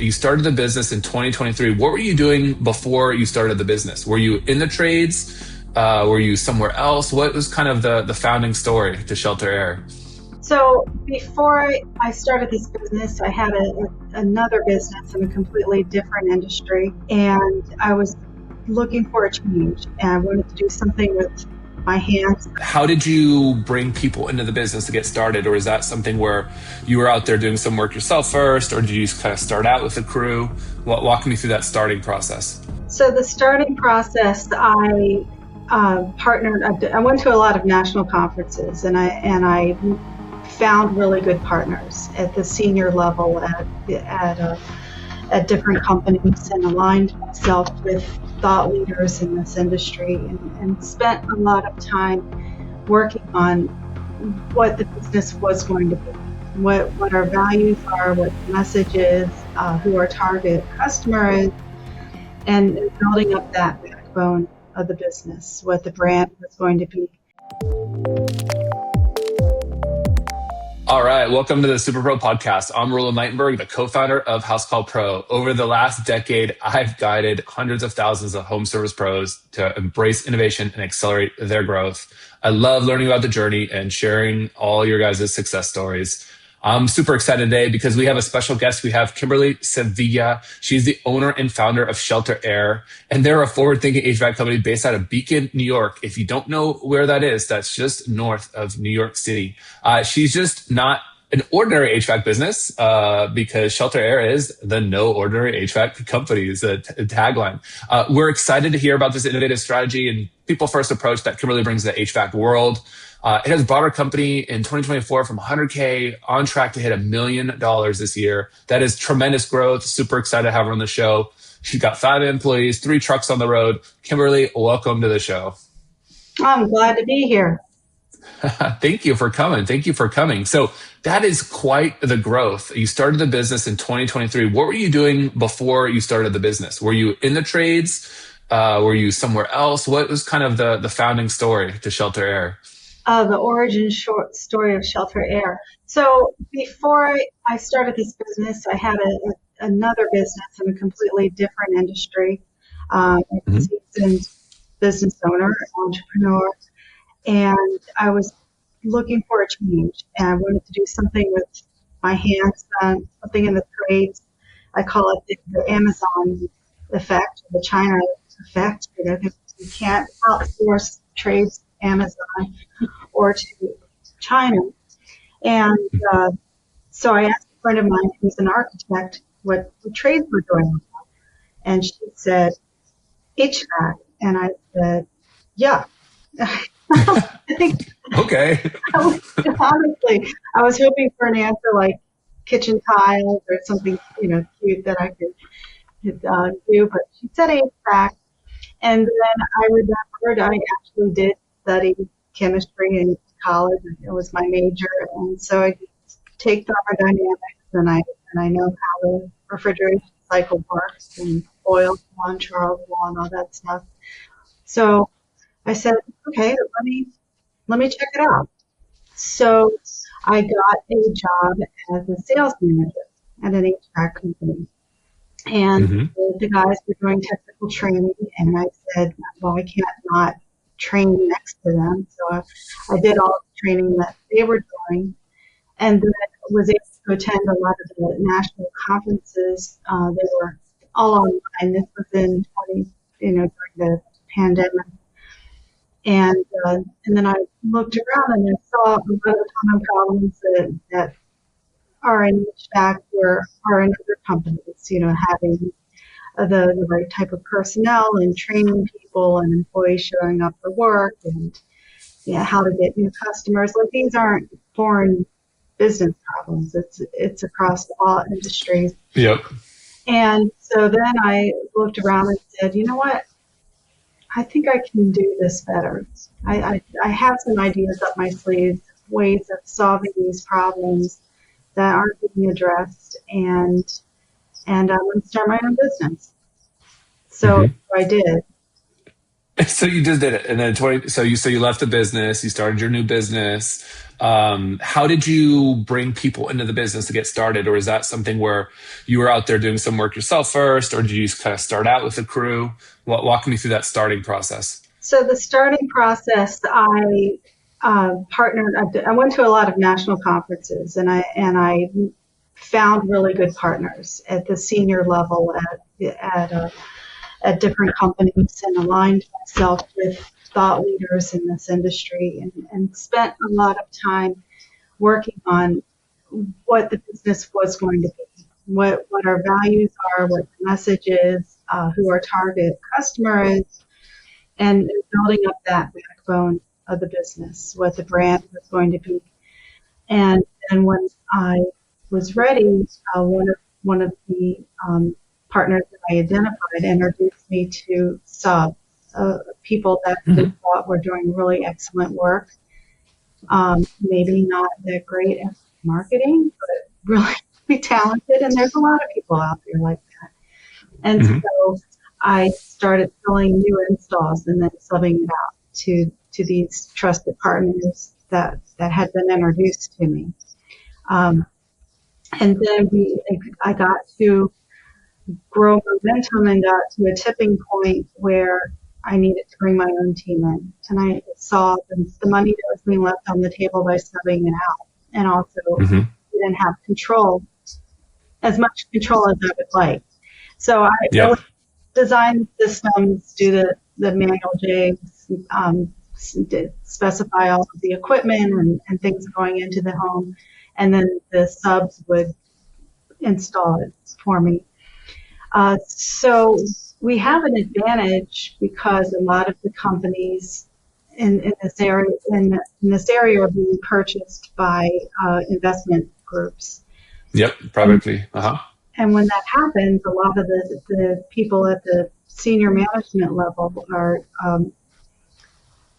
You started the business in 2023. What were you doing before you started the business? Were you in the trades? Were you somewhere else? What was kind of the founding story to Shelter Air? So before I started this business, I had another business in a completely different industry, and I was looking for a change, and I wanted to do something with my hands. How did you bring people into the business to get started? Or is that something where you were out there doing some work yourself first, or did you just kind of start out with a crew? Walk me through that starting process. So the starting process, I partnered. I went to a lot of national conferences, and I found really good partners at the senior level at different companies, and aligned myself with thought leaders in this industry, and spent a lot of time working on what the business was going to be, what our values are, what the message is, who our target customer is, and building up that backbone of the business, what the brand was going to be. All right, welcome to the Superpro podcast. I'm Roland Ligtenberg, the co-founder of Housecall Pro. Over the last decade, I've guided hundreds of thousands of home service pros to embrace innovation and accelerate their growth. I love learning about the journey and sharing all your guys' success stories. I'm super excited today because we have a special guest. We have Kimberly Sevilla. She's the owner and founder of Shelter Air, and they're a forward-thinking HVAC company based out of Beacon, New York. If you don't know where that is, that's just north of New York City. She's just not an ordinary HVAC business because Shelter Air is the no ordinary HVAC company is a tagline. We're excited to hear about this innovative strategy and people-first approach that Kimberly brings to the HVAC world. It has brought our company in 2024 from 100K on track to hit $1 million this year. That is tremendous growth. Super excited to have her on the show. She's got 5 employees, 3 trucks on the road. Kimberly, welcome to the show. I'm glad to be here. Thank you for coming. So that is quite the growth. You started the business in 2023. What were you doing before you started the business? Were you in the trades? Were you somewhere else? What was kind of the founding story to Shelter Air? The origin short story of Shelter Air. So before I started this business, I had another business in a completely different industry. I'm a seasoned business owner, entrepreneur, and I was looking for a change, and I wanted to do something with my hands, something in the trades. I call it the Amazon effect, the China effect. You can't outsource trades to Amazon or to China. And so I asked a friend of mine who's an architect what the trades were doing. And she said, HVAC. And I said, yeah. I think, okay. Honestly, I was hoping for an answer like kitchen tiles or something, cute that I could do. But she said HVAC. And then I remembered I actually did study chemistry in college. It was my major, and so I take thermodynamics, and I know how the refrigeration cycle works, and Boyle's law and Charles' law and all that stuff. So I said, okay, let me check it out. So I got a job as a sales manager at an HVAC company. And the guys were doing technical training, and I said, well, I can't not train next to them. So I did all the training that they were doing, and then was able to attend a lot of the national conferences. They were all online. This was in during the pandemic. And then I looked around and I saw a lot of common problems that are in HVAC are in other companies, having the right type of personnel and training people and employees showing up for work and how to get new customers. Like, these aren't foreign business problems. It's across all industries. Yep. And so then I looked around and said, you know what? I think I can do this better. I have some ideas up my sleeves, ways of solving these problems that aren't being addressed, and I'm going to start my own business. So I did. So you just did it, and then so you left the business, you started your new business. How did you bring people into the business to get started? Or is that something where you were out there doing some work yourself first, or did you just kind of start out with a crew? Walk me through that starting process. So the starting process, I partnered. I went to a lot of national conferences, and I found really good partners at the senior level at different companies, and aligned myself with thought leaders in this industry, and spent a lot of time working on what the business was going to be, what our values are, what the message is, who our target customer is, and building up that backbone of the business, what the brand was going to be. And then when I was ready, one of the partners that I identified introduced me to subs, people that they thought were doing really excellent work. Maybe not that great at marketing, but really talented. And there's a lot of people out there like that. And so I started selling new installs and then subbing it out to these trusted partners that had been introduced to me. And then I got to grow momentum and got to a tipping point where I needed to bring my own team in. And I saw the money that was being left on the table by subbing it out. And also didn't have as much control as I would like. So I really designed systems, do the manual jigs, specify all of the equipment and things going into the home. And then the subs would install it for me. So we have an advantage because a lot of the companies in this area are being purchased by investment groups. Yep, privately. And when that happens, a lot of the people at the senior management level are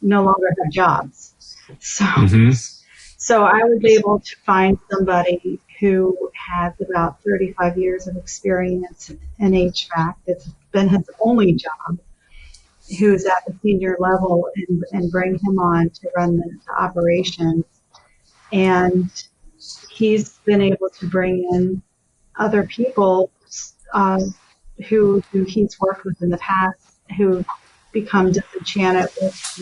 no longer have jobs. So I was able to find somebody who has about 35 years of experience in HVAC. That's been his only job, who's at the senior level, and bring him on to run the operations. And he's been able to bring in other people who he's worked with in the past, who become disenchanted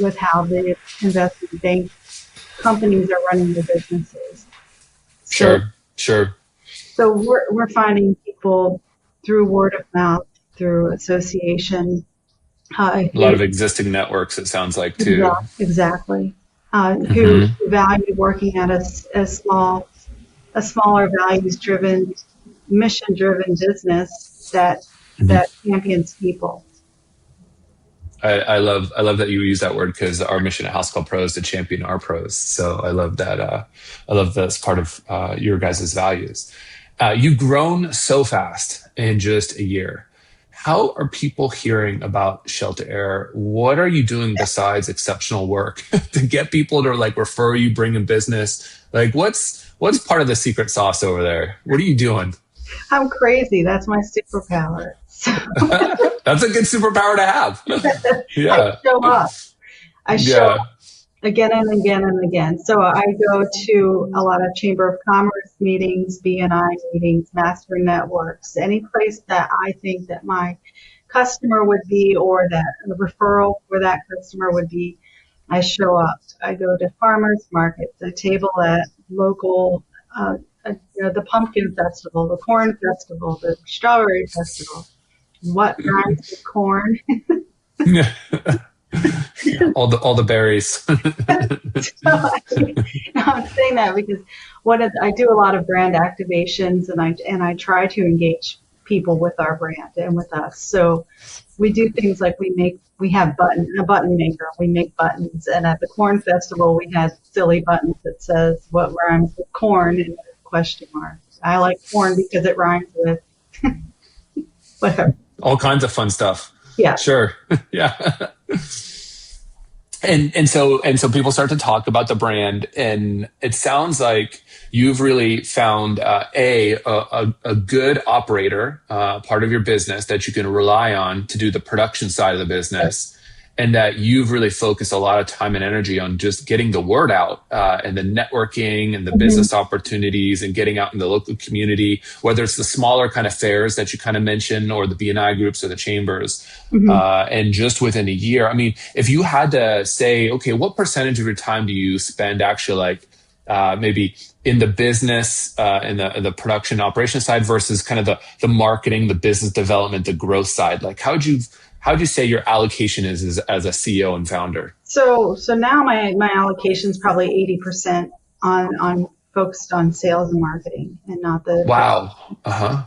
with how the investment bank companies are running their businesses. Sure. So we're finding people through word of mouth, through association. A lot of existing networks, it sounds like, too. Exactly. Who value working at a smaller values-driven, mission-driven business that champions people. I love that you use that word, because our mission at Housecall Pro is to champion our pros. So I love that. I love that's part of your guys' values. You've grown so fast in just a year. How are people hearing about Shelter Air? What are you doing besides exceptional work to get people to refer you, bring in business? What's part of the secret sauce over there? What are you doing? I'm crazy. That's my superpower. That's a good superpower to have. Yeah. I show up again and again and again. So I go to a lot of Chamber of Commerce meetings, BNI meetings, master networks, any place that I think that my customer would be, or that a referral for that customer would be. I show up. I go to farmers markets. I table at local, the pumpkin festival, the corn festival, the strawberry festival. What rhymes with corn? all the berries. So I'm saying that because I do a lot of brand activations, and I try to engage people with our brand and with us. So we do things like we have a button maker. We make buttons, and at the corn festival we had silly buttons that says what rhymes with corn and a question mark. I like corn because it rhymes with whatever. All kinds of fun stuff. Yeah. Sure. Yeah. And so people start to talk about the brand, and it sounds like you've really found a good operator, part of your business that you can rely on to do the production side of the business, and that you've really focused a lot of time and energy on just getting the word out, and the networking and the Mhm. business opportunities and getting out in the local community, whether it's the smaller kind of fairs that you kind of mentioned or the BNI groups or the chambers. Mhm. And just within a year, I mean, if you had to say, okay, what percentage of your time do you spend actually like maybe in the business, in the production operation side versus kind of the marketing, the business development, the growth side? Like, how would you say your allocation is as a CEO and founder? So now my allocation is probably 80% on focused on sales and marketing and not the. Wow. Uh-huh.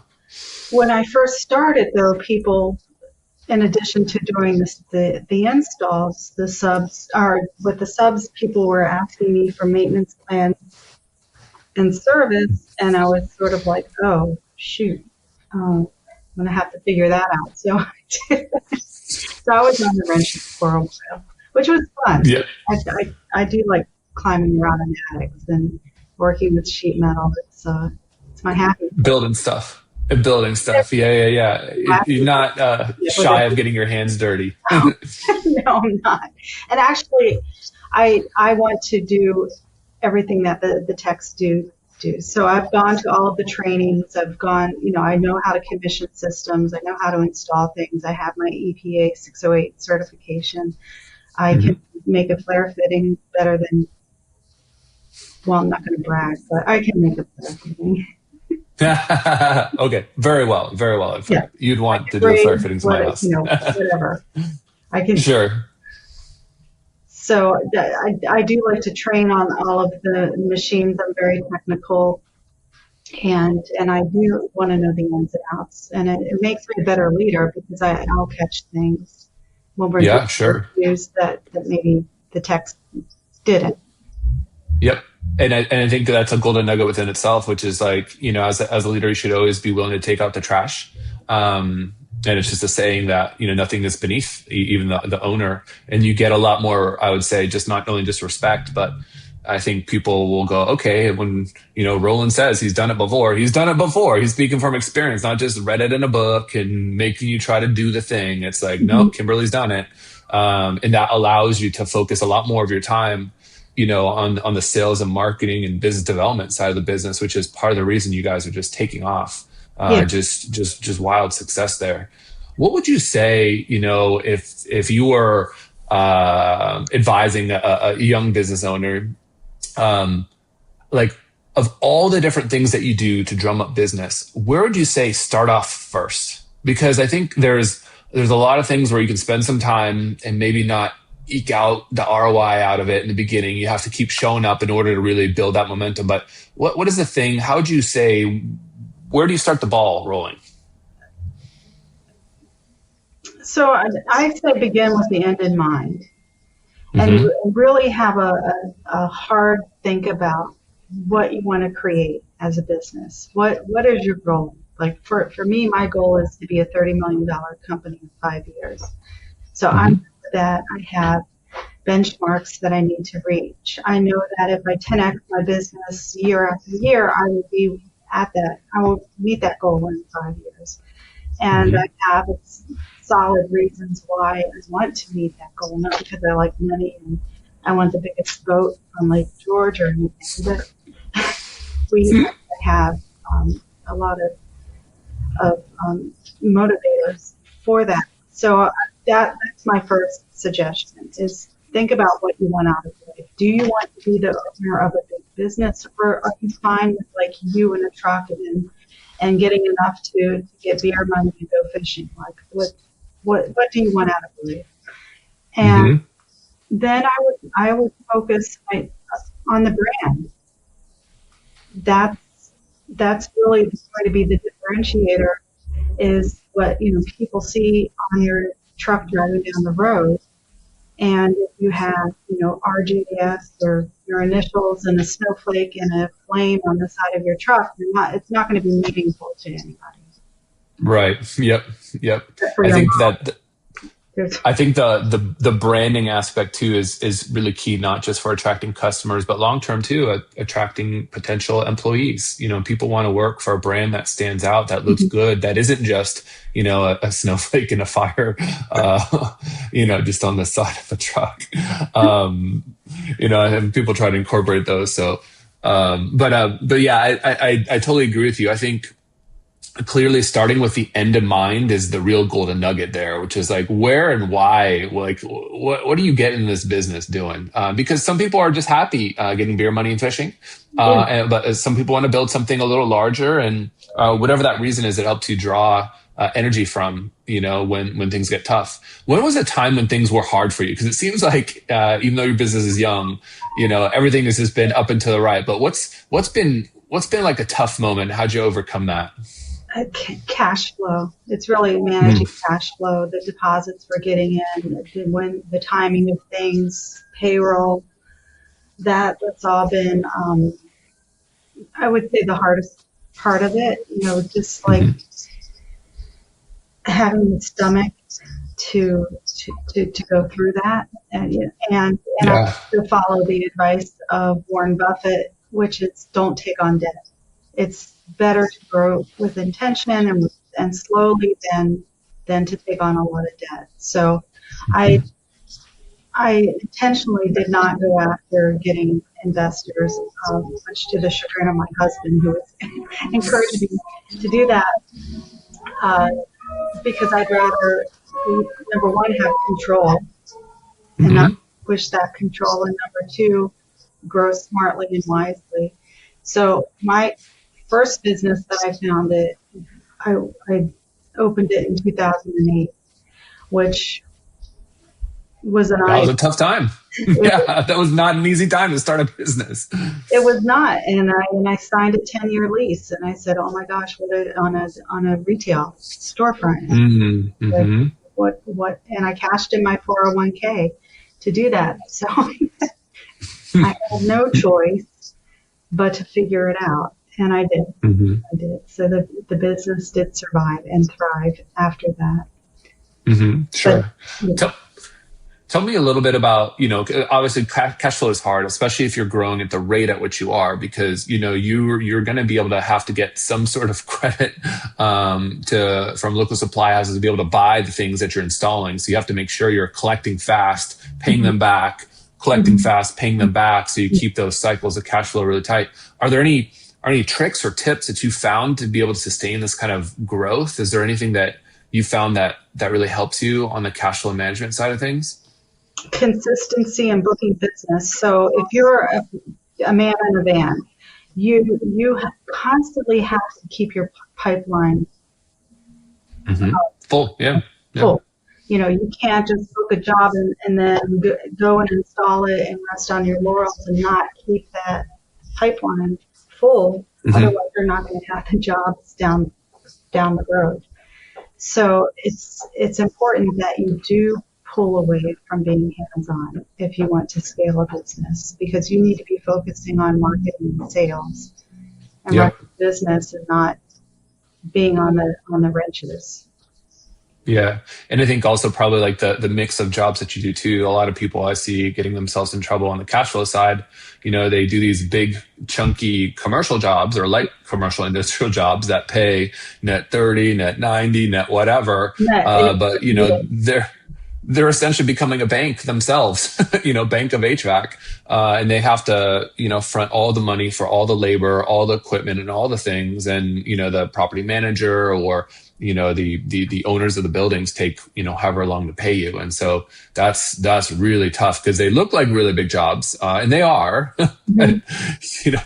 When I first started, though, people, in addition to doing the installs, the subs, or with the subs, people were asking me for maintenance plans and service, and I was sort of like, oh shoot, I'm gonna have to figure that out. So I did. So I was on the wrench for a while, which was fun. Yeah. I do like climbing around in attics and working with sheet metal. It's my happy Building stuff. Building stuff. Yeah, yeah, yeah. You're place. not With shy of getting your hands dirty. no, I'm not. And actually, I want to do everything that the techs do. So I've gone to all of the trainings. I've gone, I know how to commission systems. I know how to install things. I have my EPA 608 certification. I can make a flare fitting better than, well, I'm not going to brag, but I can make a flare fitting. Okay, very well, very well. In Yeah, fact, you'd I want can to do a flare braid, fitting to my house. whatever. I can. Sure. So I do like to train on all of the machines. I'm very technical, and I do want to know the ins and outs. And it makes me a better leader because I'll catch things when we're doing Yeah, sure. reviews that maybe the text didn't. Yep. And I think that's a golden nugget within itself, which is like, as a leader, you should always be willing to take out the trash. And it's just a saying that, nothing is beneath even the owner. And you get a lot more, I would say, just not only just respect, but I think people will go, okay, when, Roland says he's done it before, he's done it before. He's speaking from experience, not just read it in a book and making you try to do the thing. It's like, no, Mhm. Kimberly's done it. And that allows you to focus a lot more of your time, on the sales and marketing and business development side of the business, which is part of the reason you guys are just taking off. Yeah. Just wild success there. What would you say, if you were advising a young business owner, like of all the different things that you do to drum up business, where would you say start off first? Because I think there's a lot of things where you can spend some time and maybe not eke out the ROI out of it in the beginning. You have to keep showing up in order to really build that momentum. But what is the thing? How would you say, where do you start the ball rolling? So I say begin with the end in mind and Hmm. really have a hard think about what you want to create as a business. What is your goal? Like for me, my goal is to be a $30 million company in 5 years. So I'm Hmm. that I have benchmarks that I need to reach. I know that if I 10x my business year after year, I will be at that. I will meet that goal in 5 years. And I Hmm. have solid reasons why I want to meet that goal, not because I like money and I want the biggest boat on Lake George or anything, but we have a lot of motivators for that. So that's my first suggestion is think about what you want out of life. Do you want to be the owner of a big business or are you fine with like you in a truck and getting enough to get beer money and go fishing? Like what do you want out of life? And Hmm. then I would focus on the brand. That's that's really going to be the differentiator is what people see on your truck driving down the road. And if you have RGS or your initials and a snowflake and a flame on the side of your truck, it's not going to be meaningful to anybody Right. Yep. Yep. except for I your think mom. that. There's I think the branding aspect too is really key, not just for attracting customers, but long term too, attracting potential employees. People want to work for a brand that stands out, that looks good, that isn't just a snowflake in a fire, just on the side of a truck. And people try to incorporate those. So, but yeah, I totally agree with you. I think clearly starting with the end in mind is the real golden nugget there, which is like where and why, like what do you get in this business doing? Because some people are just happy getting beer money and fishing, but some people want to build something a little larger, and whatever that reason is, it helps you draw energy from when things get tough. When was a time when things were hard for you? Because it seems like even though your business is young, everything has just been up and to the right. But what's been like a tough moment? How'd you overcome that? Cash flow. It's really managing cash flow, the deposits we're getting in, when the timing of things, payroll. That's all been, I would say, the hardest part of it. Just like having the stomach to go through that, and I also follow the advice of Warren Buffett, which is don't take on debt. It's better to grow with intention and slowly than to take on a lot of debt. So I intentionally did not go after getting investors, much to the chagrin of my husband, who was encouraging me to do that, because I'd rather, number one, have control and not push that control, and number two, grow smartly and wisely. So my first business that I founded, I opened it in 2008, which was that was a tough time. Yeah, that was not an easy time to start a business. It was not, and I signed a 10-year lease, and I said, "Oh my gosh, on a retail storefront." What? And I cashed in my 401k to do that. So I had no choice but to figure it out. And I did. I did. So the business did survive and thrive after that. Sure. But, Tell me a little bit about, obviously cash flow is hard, especially if you're growing at the rate at which you are, because, you're going to be able to have to get some sort of credit from local supply houses to be able to buy the things that you're installing. So you have to make sure you're collecting fast, paying them back, collecting fast, paying them back. So you keep those cycles of cash flow really tight. Are there any tricks or tips that you found to be able to sustain this kind of growth? Is there anything that you found that really helps you on the cash flow management side of things? Consistency and booking business. So if you're a man in a van, you constantly have to keep your pipeline full. Full. You can't just book a job and then go and install it and rest on your laurels and not keep that pipeline full. Otherwise, you're not going to have the jobs down the road. So it's important that you do pull away from being hands-on if you want to scale a business, because you need to be focusing on marketing and sales and running a business and not being on the wrenches. Yeah. And I think also probably like the mix of jobs that you do too. A lot of people I see getting themselves in trouble on the cash flow side. They do these big chunky commercial jobs or light commercial industrial jobs that pay net 30, net 90, net whatever. But they're essentially becoming a bank themselves, bank of HVAC. And they have to, front all the money for all the labor, all the equipment and all the things. And, the property manager or, the owners of the buildings take, however long to pay you. And so that's really tough because they look like really big jobs. And they are, but,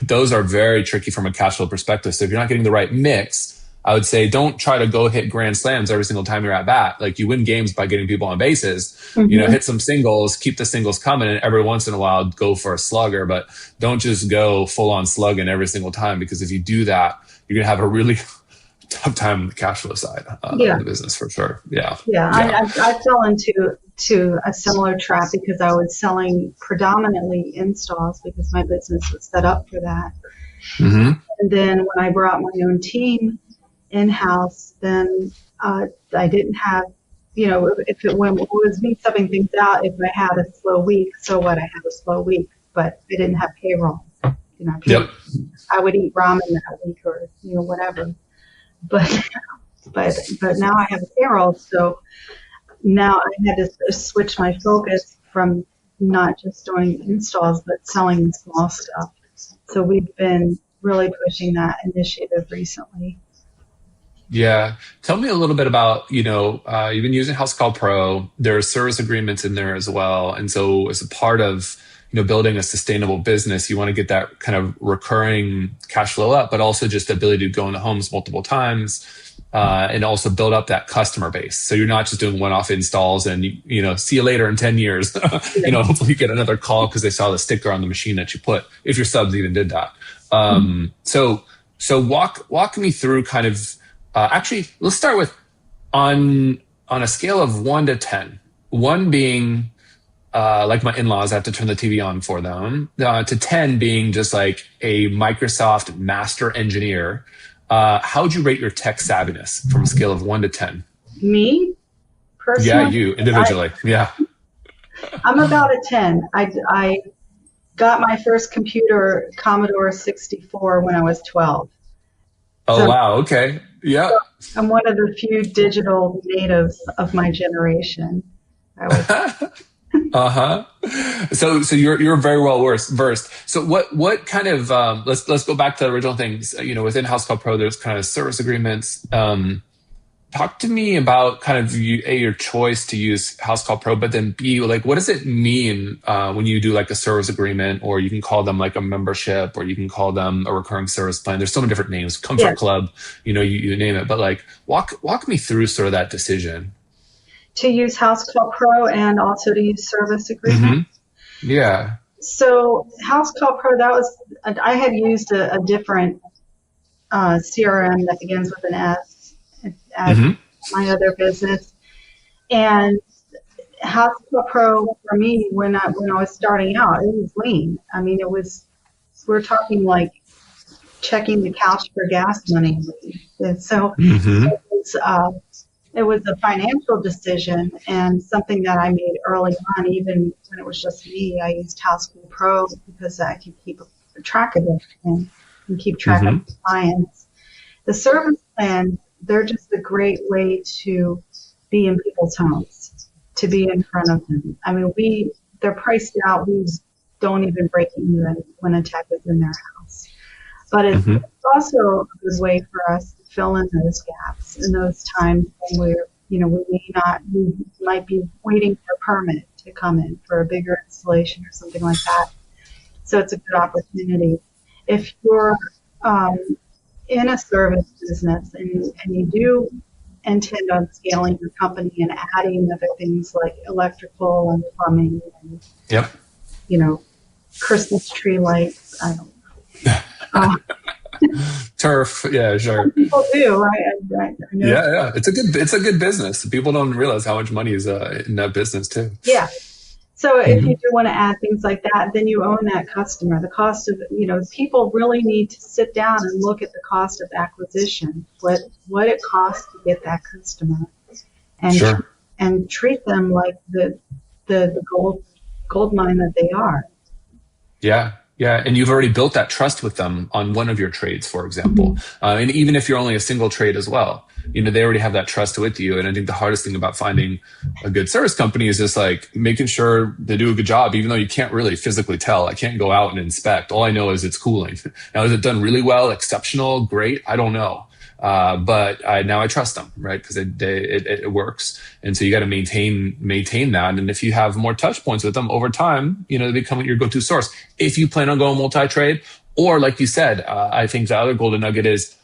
those are very tricky from a cash flow perspective. So if you're not getting the right mix, I would say don't try to go hit grand slams every single time you're at bat. Like you win games by getting people on bases, hit some singles, keep the singles coming, and every once in a while go for a slugger, but don't just go full on slugging every single time, because if you do that, you're going to have a really tough time on the cash flow side of the business for sure. Yeah. I fell into a similar trap because I was selling predominantly installs because my business was set up for that. And then when I brought my own team in-house, then I didn't have if it was me subbing things out, if I had a slow week, so what? I had a slow week, but I didn't have payroll. Yep. I would eat ramen that week or whatever. But but now I have a payroll, so now I had to switch my focus from not just doing installs, but selling the small stuff. So we've been really pushing that initiative recently. Yeah. Tell me a little bit about, you've been using Housecall Pro. There are service agreements in there as well. And so as a part of, building a sustainable business, you want to get that kind of recurring cash flow up, but also just the ability to go into homes multiple times, and also build up that customer base. So you're not just doing one-off installs and, see you later in 10 years, hopefully you get another call because they saw the sticker on the machine that you put, if your subs even did that. So walk me through kind of, actually, let's start with on a scale of 1 to 10, 1 being like my in-laws, I have to turn the TV on for them, to 10 being just like a Microsoft master engineer. How would you rate your tech savviness from a scale of 1 to 10? Me? Personally? Yeah, you individually. I'm about a 10. I got my first computer, Commodore 64, when I was 12. Oh, wow. Okay. Yeah. So I'm one of the few digital natives of my generation. So you're very well versed. So what kind of let's go back to the original things. Within Housecall Pro, there's kind of service agreements. Talk to me about kind of your choice to use Housecall Pro, but then B, like, what does it mean when you do like a service agreement, or you can call them like a membership, or you can call them a recurring service plan. There's so many different names, Comfort Club, you name it. But like, walk me through sort of that decision. To use Housecall Pro and also to use service agreement. Mm-hmm. Yeah. So Housecall Pro, I had used a different CRM that begins with an S at my other business, and Housecall Pro for me when I was starting out, it was lean. I mean, we're talking like checking the couch for gas money, and so it was a financial decision and something that I made early on, even when it was just me. I used Housecall Pro because I could keep track of everything and keep track of clients. The service plans, they're just a great way to be in people's homes, to be in front of them. I mean, they're priced out. We don't even break even when a tech is in their house. But it's also a good way for us to fill in those gaps in those times when we might be waiting for a permit to come in for a bigger installation or something like that. So it's a good opportunity. If you're in a service business and you do intend on scaling your company and adding other things like electrical and plumbing and Christmas tree lights, I don't know. Turf, yeah, sure. People do. I know. Yeah. It's a good business. People don't realize how much money is in that business too. Yeah. So if you do want to add things like that, then you own that customer. The cost of, people really need to sit down and look at the cost of acquisition, what it costs to get that customer, and and treat them like the gold mine that they are. Yeah. Yeah. And you've already built that trust with them on one of your trades, for example. And even if you're only a single trade as well, they already have that trust with you. And I think the hardest thing about finding a good service company is just like making sure they do a good job, even though you can't really physically tell. I can't go out and inspect. All I know is it's cooling. Now, is it done really well, exceptional, great? I don't know. But now I trust them, right? Because it works. And so you got to maintain that. And if you have more touch points with them over time, they become your go-to source. If you plan on going multi-trade, or like you said, I think the other golden nugget is,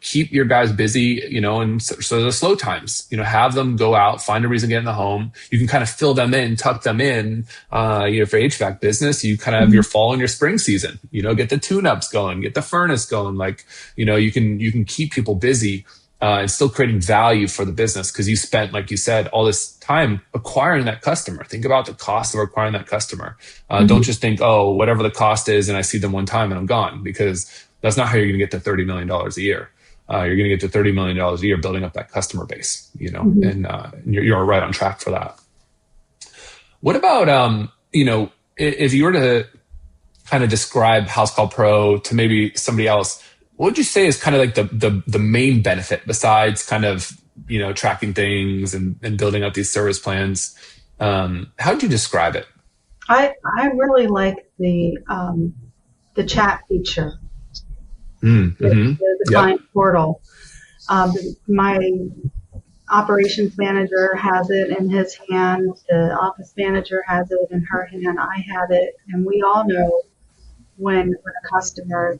keep your guys busy, and so the slow times, have them go out, find a reason to get in the home. You can kind of fill them in, tuck them in, for HVAC business, you kind of have your fall and your spring season, get the tune-ups going, get the furnace going. Like, you can keep people busy, and still creating value for the business because you spent, like you said, all this time acquiring that customer. Think about the cost of acquiring that customer. Don't just think, oh, whatever the cost is and I see them one time and I'm gone, because that's not how you're going to get to $30 million a year. you're going to get to $30 million a year building up that customer base, and you're right on track for that. What about, if you were to kind of describe Housecall Pro to maybe somebody else, what would you say is kind of like the main benefit besides kind of, tracking things and building up these service plans? How would you describe it? I really like the chat feature, the client portal. My operations manager has it in his hand. The office manager has it in her hand. I have it, and we all know when a customer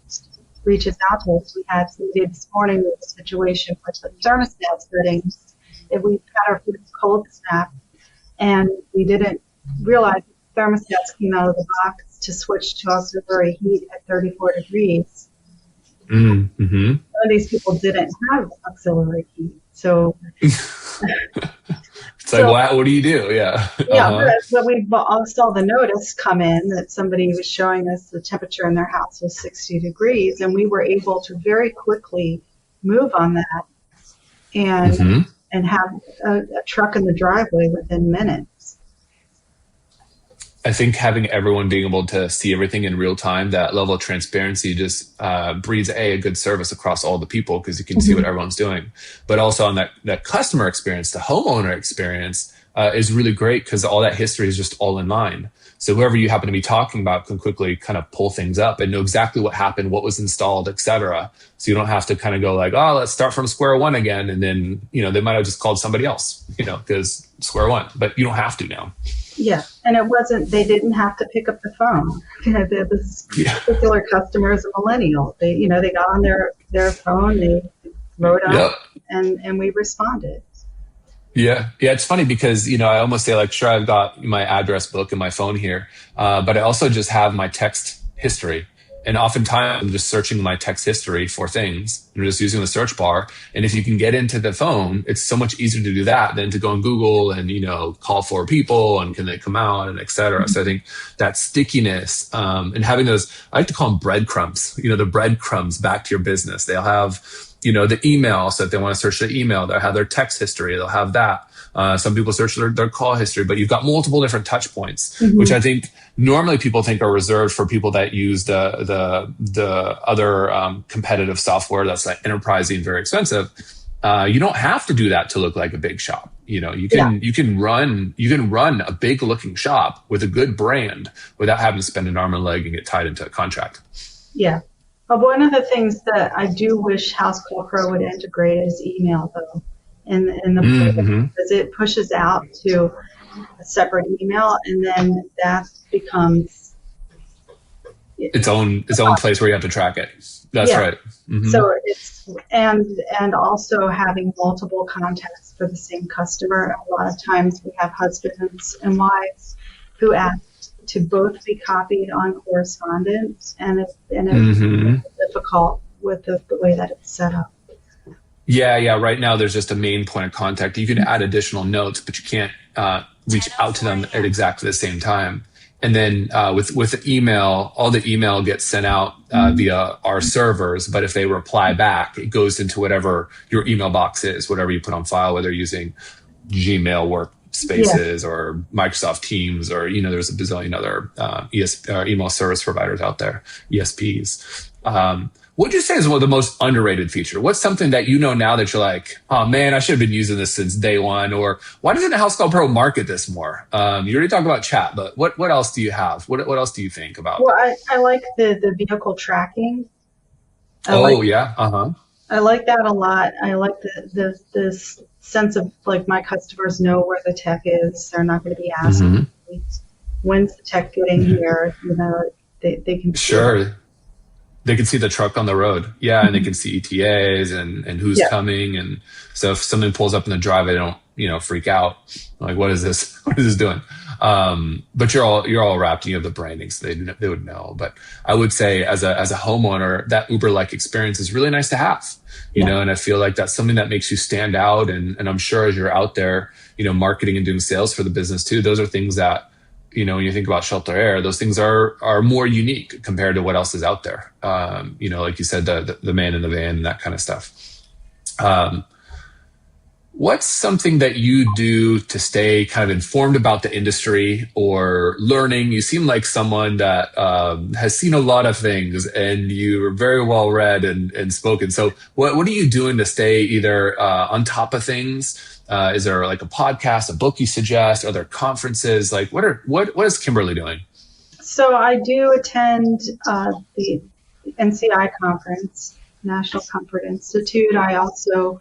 reaches out to us. We had somebody this morning with a situation with the thermostat settings. We had our first cold snap, and we didn't realize the thermostats came out of the box to switch to auxiliary heat at 34 degrees. Mm-hmm. Some of these people didn't have auxiliary heat. So it's like, what do you do? Yeah. But we saw the notice come in that somebody was showing us the temperature in their house was 60 degrees, and we were able to very quickly move on that and have a truck in the driveway within minutes. I think having everyone being able to see everything in real time, that level of transparency just breeds a good service across all the people, because you can see what everyone's doing. But also on that customer experience, the homeowner experience is really great, because all that history is just all in line. So whoever you happen to be talking about can quickly kind of pull things up and know exactly what happened, what was installed, et cetera. So you don't have to kind of go like, oh, let's start from square one again. And then, they might have just called somebody else, because square one, but you don't have to now. Yeah, and they didn't have to pick up the phone. This particular customer is a millennial. They got on their phone, they wrote up, and we responded. Yeah. It's funny because, I almost say like, sure, I've got my address book in my phone here, but I also just have my text history. And oftentimes I'm just searching my text history for things. I'm just using the search bar. And if you can get into the phone, it's so much easier to do that than to go on Google and, call for people and can they come out and et cetera. So I think that stickiness, and having those, I like to call them breadcrumbs, the breadcrumbs back to your business. They'll have, the email. So if they want to search the email, they'll have their text history. They'll have that. Some people search their call history, but you've got multiple different touch points, which I think normally people think are reserved for people that use the other competitive software that's like enterprising, very expensive. You don't have to do that to look like a big shop. You can run a big looking shop with a good brand without having to spend an arm and a leg and get tied into a contract. Yeah. But one of the things that I do wish Housecall Pro would integrate is email, though. In the because it pushes out to a separate email, and then that becomes its own place where you have to track it. That's right. Mm-hmm. So it's and also having multiple contacts for the same customer. A lot of times we have husbands and wives who ask to both be copied on correspondence, and it's difficult with the way that it's set up. Yeah. Right now, there's just a main point of contact. You can add additional notes, but you can't reach out to them at exactly the same time. And then with the email, all the email gets sent out via our servers. But if they reply back, it goes into whatever your email box is, whatever you put on file, whether you're using Gmail, Workspaces, or Microsoft Teams, or there's a bazillion other email service providers out there, ESPs. What would you say is one of the most underrated feature? What's something that now that you're like, oh man, I should have been using this since day one? Or why doesn't Housecall Pro market this more? You already talked about chat, but what else do you have? What else do you think about? Well, I like the vehicle tracking. I like that a lot. I like this sense of like my customers know where the tech is. They're not going to be asking, when's the tech getting here? They can sure. They can see the truck on the road. Yeah. And they can see ETAs and who's coming. And so if something pulls up in the driveway, they don't, freak out. Like, what is this? What is this doing? But you're all wrapped. You have the branding, so they would know. But I would say as a homeowner, that Uber-like experience is really nice to have, you know, and I feel like that's something that makes you stand out. And I'm sure as you're out there, marketing and doing sales for the business too, those are things that, when you think about Shelter Air, those things are more unique compared to what else is out there. Like you said, the man in the van and that kind of stuff. Um, What's something that you do to stay kind of informed about the industry or learning? You seem like someone that has seen a lot of things, and you're very well read and spoken. So, what are you doing to stay either on top of things? Is there like a podcast, a book you suggest? Are there conferences? Like, what is Kimberly doing? So I do attend the NCI conference, National Comfort Institute. I also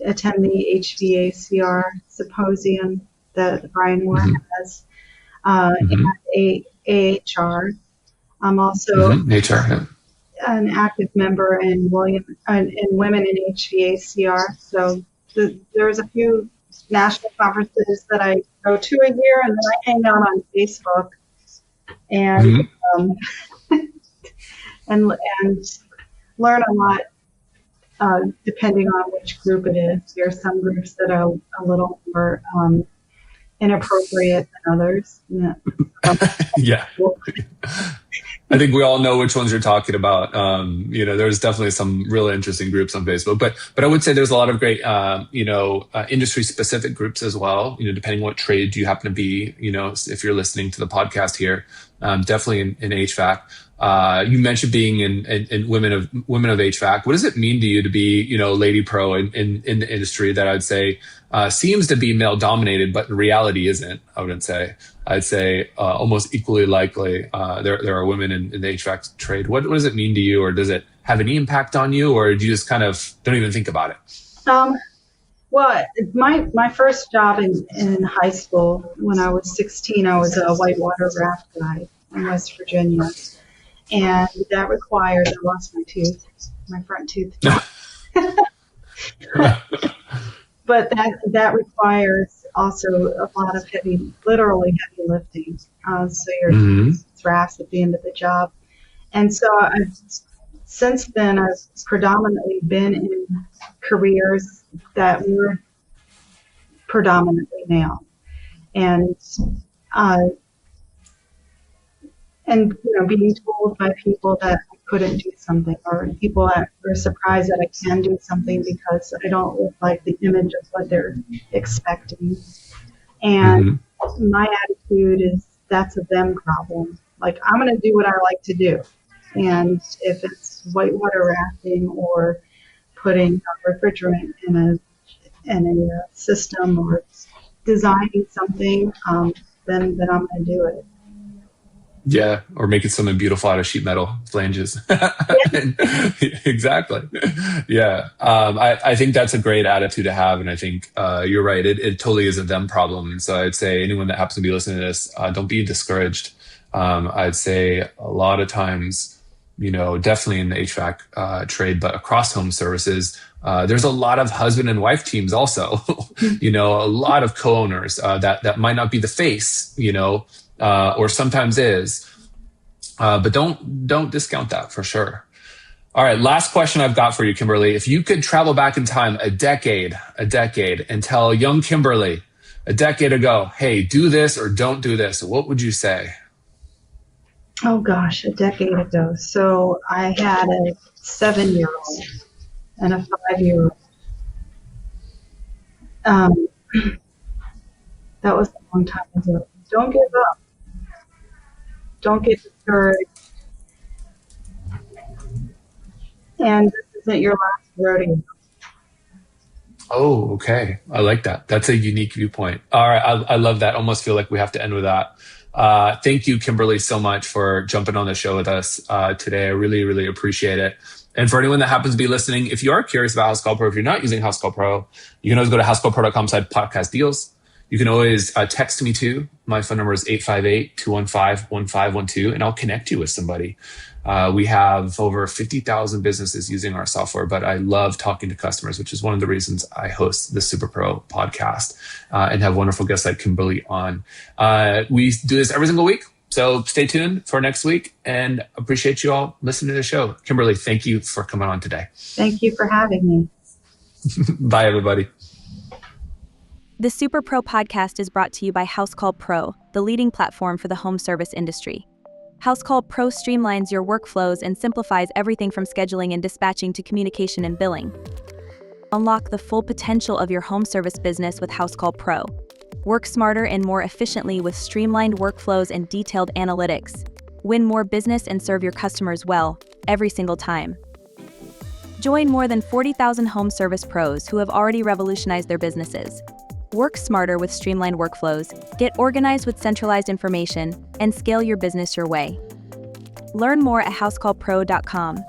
attend the HVACR symposium that Brian Moore Hmm. has, Hmm. and AHR. I'm also Hmm. HR. Yeah. an active member in Women in HVACR. So there's a few national conferences that I go to a year, and then I hang out on Facebook and Hmm. um, and learn a lot depending on which group it is. There are some groups that are a little more inappropriate than others. Yeah. Yeah. I think we all know which ones you're talking about. There's definitely some really interesting groups on Facebook, but I would say there's a lot of great, industry specific groups as well. Depending what trade you happen to be. If you're listening to the podcast here, definitely in HVAC. You mentioned being in women of HVAC. What does it mean to you to be, lady pro in the industry that I'd say seems to be male dominated, but in reality isn't? I wouldn't say. I'd say almost equally likely there are women in the HVAC trade. What does it mean to you, or does it have any impact on you, or do you just kind of don't even think about it? Um, well, my first job in high school when I was 16, I was a whitewater raft guide in West Virginia, and that required I lost my tooth, my front tooth. But that requires also a lot of literally heavy lifting. So you're Hmm. thrashed at the end of the job. And so since then, I've predominantly been in careers that were predominantly male. And uh, being told by people that I couldn't do something, or people that are surprised that I can do something because I don't look like the image of what they're expecting. And Hmm. my attitude is that's a them problem. Like, I'm going to do what I like to do. And if it's whitewater rafting or putting a refrigerant in a system or designing something, then I'm going to do it. Yeah, or making something beautiful out of sheet metal flanges. Exactly. Yeah, I think that's a great attitude to have, and I think you're right. It totally is a them problem. So I'd say anyone that happens to be listening to this, don't be discouraged. I'd say a lot of times, definitely in the HVAC trade, but across home services, there's a lot of husband and wife teams also. A lot of co-owners that might not be the face, or sometimes is. But don't discount that for sure. All right, last question I've got for you, Kimberly. If you could travel back in time a decade, and tell young Kimberly a decade ago, hey, do this or don't do this, what would you say? Oh gosh, a decade ago. So I had a 7-year-old and a 5-year-old. Um, that was a long time ago. Don't give up. Don't get discouraged. And this isn't your last rodeo. Oh, okay. I like that. That's a unique viewpoint. All right. I love that. Almost feel like we have to end with that. Thank you, Kimberly, so much for jumping on the show with us today. I really, really appreciate it. And for anyone that happens to be listening, if you are curious about Housecall Pro, if you're not using Housecall Pro, you can always go to housecallpro.com/podcast deals. You can always text me too. My phone number is 858-215-1512, and I'll connect you with somebody. We have over 50,000 businesses using our software, but I love talking to customers, which is one of the reasons I host the Superpro podcast and have wonderful guests like Kimberly on. We do this every single week. So stay tuned for next week, and appreciate you all listening to the show. Kimberly, thank you for coming on today. Thank you for having me. Bye, everybody. The Superpro podcast is brought to you by Housecall Pro, the leading platform for the home service industry. Housecall Pro streamlines your workflows and simplifies everything from scheduling and dispatching to communication and billing. Unlock the full potential of your home service business with Housecall Pro. Work smarter and more efficiently with streamlined workflows and detailed analytics. Win more business and serve your customers well, every single time. Join more than 40,000 home service pros who have already revolutionized their businesses. Work smarter with streamlined workflows, get organized with centralized information, and scale your business your way. Learn more at housecallpro.com.